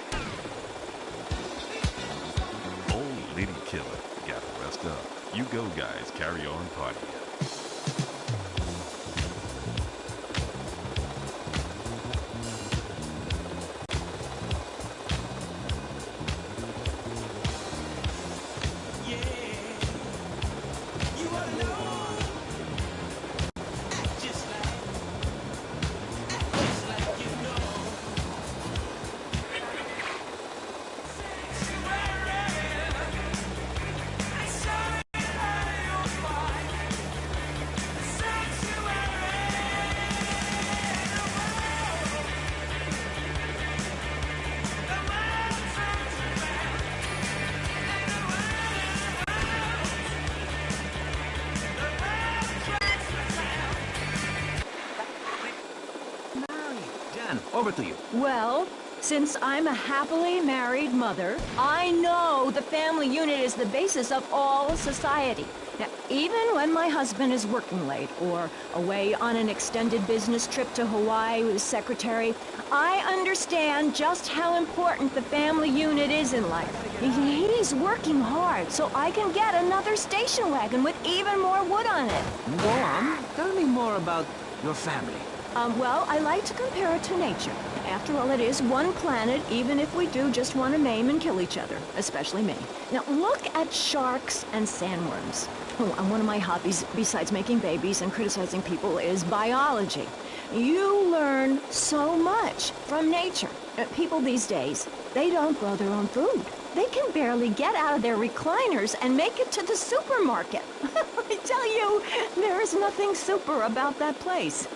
S2: Old lady killer. Gotta rest up. You go, guys. Carry on partying.
S22: Over to you.
S8: Well, since I'm a happily married mother, I know the family unit is the basis of all society. Now, even when my husband is working late or away on an extended business trip to Hawaii with his secretary, I understand just how important the family unit is in life. He's working hard so I can get another station wagon with even more wood on it.
S22: Go on. Tell me more about your family.
S8: Well, I like to compare it to nature. After all, it is one planet, even if we do just want to maim and kill each other, especially me. Now, look at sharks and sandworms. Oh, and one of my hobbies, besides making babies and criticizing people, is biology. You learn so much from nature. People these days, they don't grow their own food. They can barely get out of their recliners and make it to the supermarket. I tell you, there is nothing super about that place.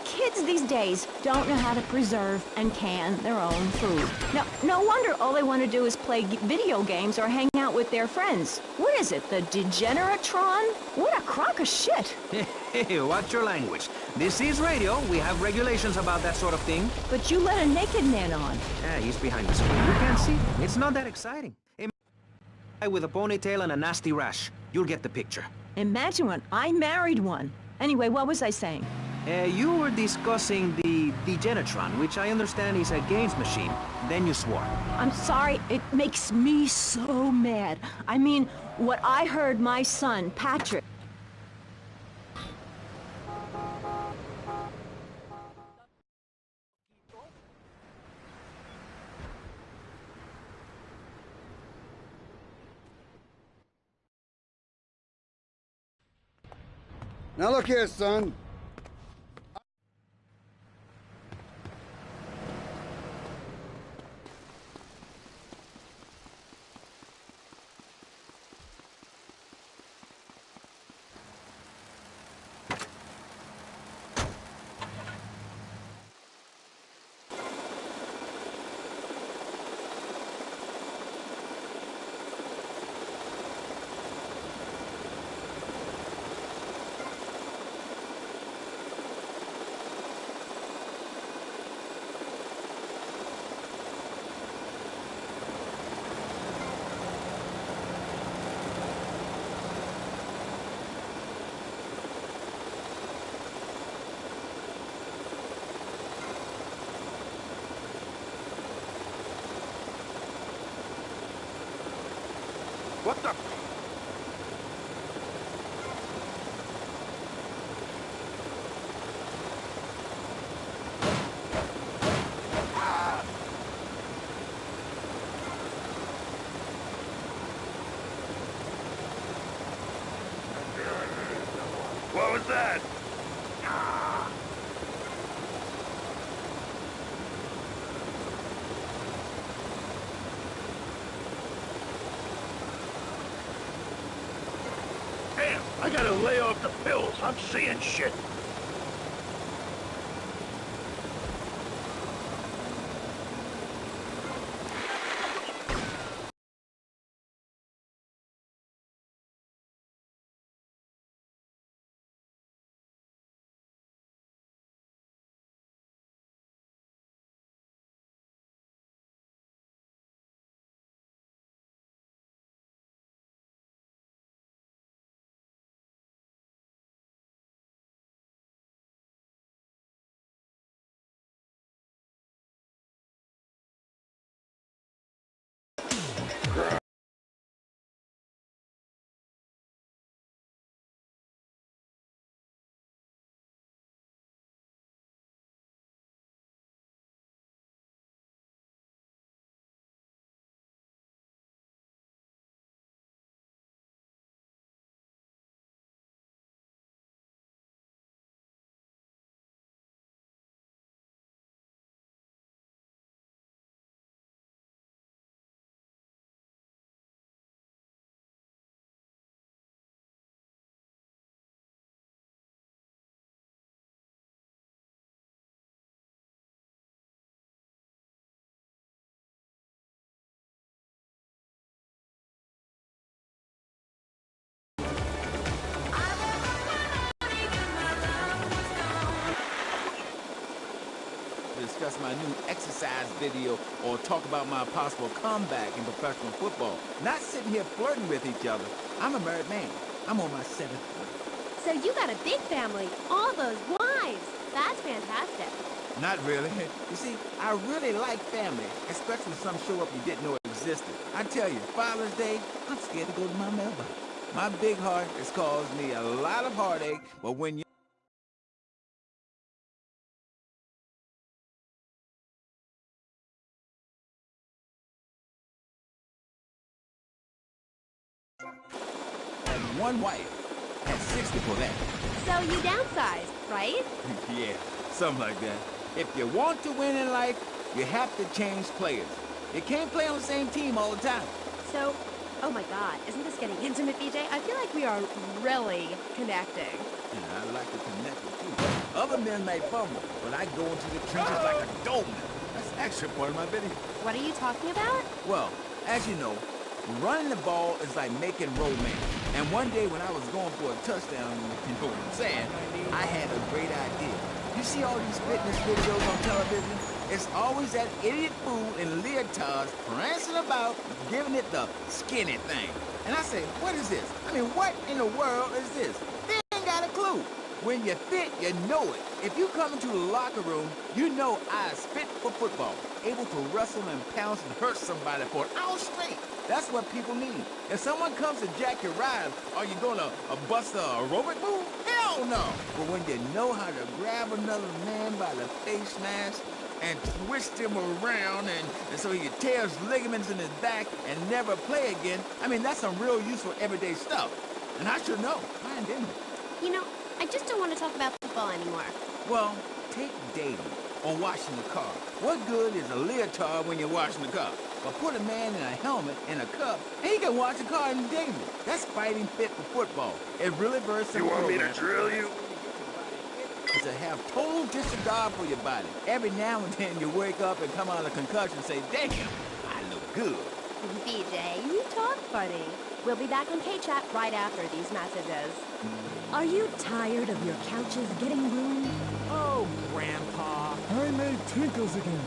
S8: Kids these days don't know how to preserve and can their own food. Now, no wonder all they want to do is play video games or hang out with their friends. What is it, the Degeneratron? What a crock of shit.
S22: Hey, watch your language. This is radio. We have regulations about that sort of thing.
S8: But you let a naked man on.
S22: Yeah, he's behind the screen. You can't see. It's not that exciting. A guy with a ponytail and a nasty rash. You'll get the picture.
S8: Imagine one. I married one. Anyway, what was I saying?
S22: You were discussing the Degenitron, which I understand is a games machine. Then you swore.
S8: I'm sorry. It makes me so mad. I mean, what I heard my son, Patrick...
S15: Now look here, son.
S6: What the? What was that? Damn, I gotta lay off the pills. I'm seeing shit.
S3: Discuss my new exercise video or talk about my possible comeback in professional football. Not sitting here flirting with each other. I'm a married man. I'm on my 7th one.
S9: So you got a big family, all those wives. That's fantastic.
S3: Not really. You see, I really like family, especially when some show up you didn't know existed. I tell you, Father's Day, I'm scared to go to my mailbox. My big heart has caused me a lot of heartache, but when you and one wife had 6 before that.
S9: So you downsized, right?
S3: Yeah, something like that. If you want to win in life, you have to change players. You can't play on the same team all the time.
S9: So, oh my God, isn't this getting intimate, BJ? I feel like we are really connecting.
S3: Yeah, I like to connect with you. Other men may fumble, but I go into the trenches like a doorman. That's actually part of my video.
S9: What are you talking about?
S3: Well, as you know, running the ball is like making romance. And one day when I was going for a touchdown, you know what I'm saying, I had a great idea. You see all these fitness videos on television? It's always that idiot fool in leotards prancing about, giving it the skinny thing. And I say, what is this? I mean, what in the world is this? They ain't got a clue. When you're fit, you know it. If you come into the locker room, you know I is fit for football. Able to wrestle and pounce and hurt somebody for an hour straight. That's what people need. If someone comes to jack your ride, are you gonna bust a aerobic move? Hell no! But when you know how to grab another man by the face mask and twist him around and so he tears ligaments in his back and never play again, I mean, that's some real useful everyday stuff. And I should know. Mine didn't.
S9: You know, I just don't want to talk about football anymore.
S3: Well, take dating or washing the car. What good is a leotard when you're washing the car? But put a man in a helmet and a cup, and he can wash the car in daily. That's fighting fit for football. It really very simple.
S6: You want me to drill you?
S3: To have total disregard for your body. Every now and then you wake up and come out of concussion and say, damn, I look good.
S9: BJ, you talk funny. We'll be back on K-Chat right after these messages.
S8: Are you tired of your couches getting ruined?
S5: Oh, Grandpa.
S10: I made tinkles again.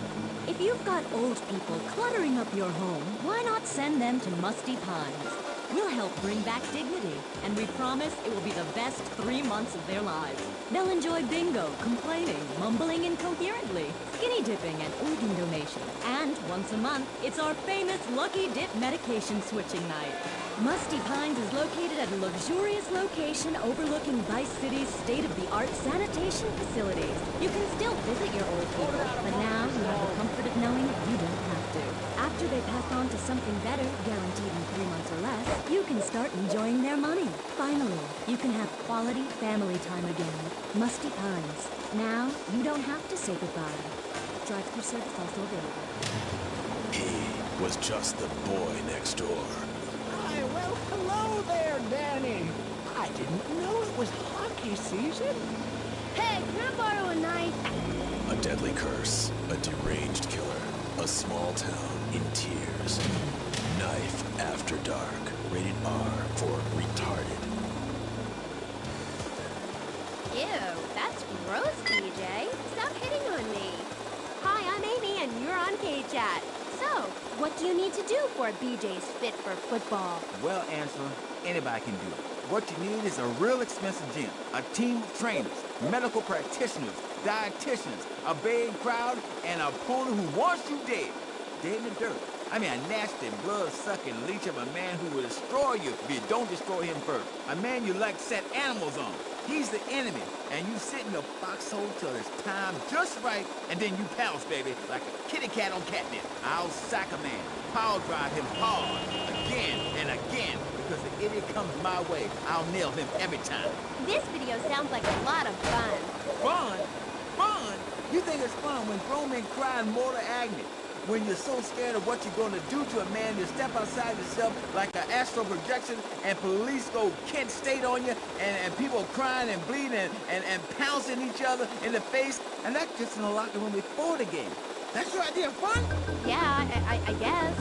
S8: If you've got old people cluttering up your home, why not send them to Musty Pines? We'll help bring back dignity, and we promise it will be the best 3 months of their lives. They'll enjoy bingo, complaining, mumbling incoherently, skinny dipping, and organ donation. And once a month, it's our famous Lucky Dip medication switching night. Musty Pines is located at a luxurious location overlooking Vice City's state-of-the-art sanitation facilities. You can still visit your old people, but now you have the comfort of knowing you don't have to. After they pass on to something better, guaranteed in 3 months or less, you can start enjoying their money. Finally, you can have quality family time again. Musty Pines. Now, you don't have to say goodbye. Drive-through service also available.
S18: He was just the boy next door.
S5: Hi, well, hello there, Danny. I didn't know it was hockey season.
S9: Hey, can I borrow a knife?
S18: A deadly curse, a deranged killer, a small town in tears. Knife After Dark, rated R for retarded.
S9: Ew, that's gross, BJ. Stop hitting on me. Hi, I'm Amy, and you're on K-Chat. So, what do you need to do for BJ's fit for football?
S3: Well, Angela, anybody can do it. What you need is a real expensive gym, a team of trainers, medical practitioners, dietitians, a baying crowd, and an opponent who wants you dead. Dead in the dirt. I mean, a nasty, blood-sucking leech of a man who will destroy you if you don't destroy him first. A man you like set animals on. He's the enemy, and you sit in your foxhole till it's time just right, and then you pounce, baby, like a kitty cat on catnip. I'll sack a man, power drive him hard, again and again, because the idiot comes my way, I'll nail him every time.
S9: This video sounds like a lot of fun.
S3: Fun? Fun? You think it's fun when grown men cry in mortal agony? When you're so scared of what you're going to do to a man, you step outside yourself like an astral projection, and police go Kent State on you, and people crying and bleeding and pouncing each other in the face, and that's just in the locker room before the game. That's your idea of fun?
S9: Yeah, I guess.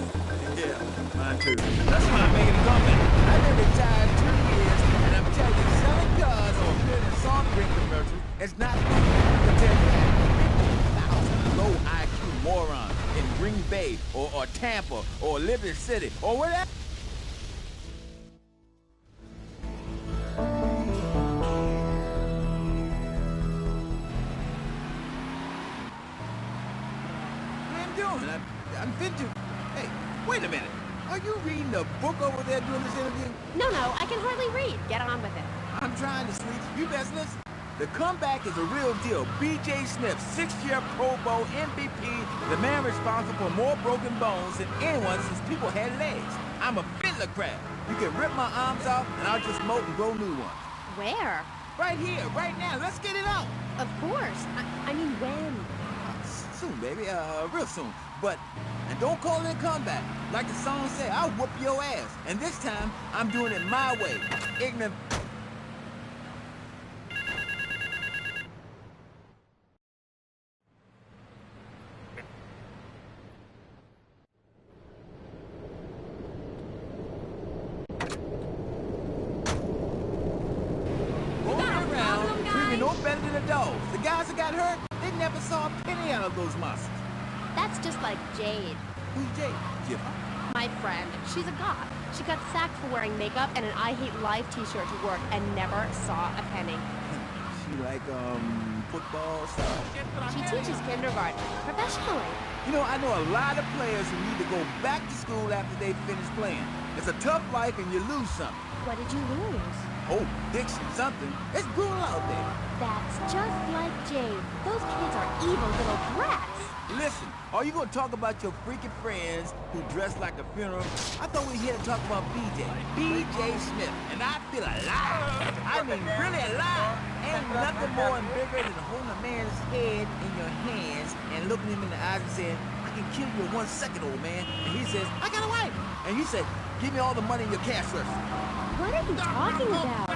S3: Yeah, mine too. That's why I'm making a comeback. I've been retired 2 years, and I'm telling you, selling cars or building soft drink commercials is not fun. I tell you that. 50,000 low IQ morons in Green Bay or Tampa or Liberty City or whatever. I'm fit to... Hey, wait a minute. Are you reading the book over there during this interview?
S9: No, I can hardly read. Get on with it.
S3: I'm trying to, sweet. You best listen. The comeback is a real deal. B.J. Smith, 6-year Pro Bowl MVP, the man responsible for more broken bones than anyone since people had legs. I'm a fiddler crab. You can rip my arms off, and I'll just mold and grow new ones.
S9: Where?
S3: Right here, right now. Let's get it on.
S9: Of course. I mean, when?
S3: Soon, baby. Real soon. But, and don't call it a comeback. Like the song said, I'll whoop your ass. And this time, I'm doing it my way. Ignorant... better than the dogs. The guys that got hurt, they never saw a penny out of those muscles.
S9: That's just like Jade.
S3: Who's Jade? Jiffer?
S9: My friend. She's a goth. She got sacked for wearing makeup and an I Hate Life t-shirt to work and never saw a penny.
S3: She like, football stuff?
S9: She teaches kindergarten professionally.
S3: You know, I know a lot of players who need to go back to school after they finish playing. It's a tough life and you lose something.
S9: What did you lose?
S3: Oh, addiction, something. It's brutal out there.
S9: That's just like Jade. Those kids are evil little brats.
S3: Listen, are you gonna talk about your freaking friends who dress like a funeral? I thought we were here to talk about BJ. BJ Smith. And I feel alive. I mean, really alive. Ain't nothing more and bigger than holding a man's head in your hands and looking him in the eyes and saying, I can kill you in 1 second, old man. And he says, I got a wife. And you said, give me all the money in your cash register.
S9: What are you talking about?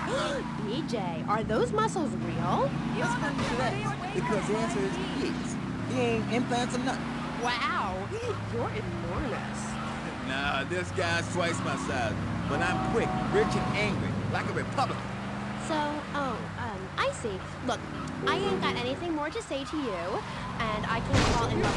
S9: BJ, are those muscles real?
S3: Let's find into that. Because the answer is yes. He ain't implants or nothing.
S9: Wow, you're enormous.
S3: Nah, this guy's twice my size. But I'm quick, rich, and angry, like a Republican.
S9: So, I see. Look, I ain't got anything more to say to you, and I can fall in love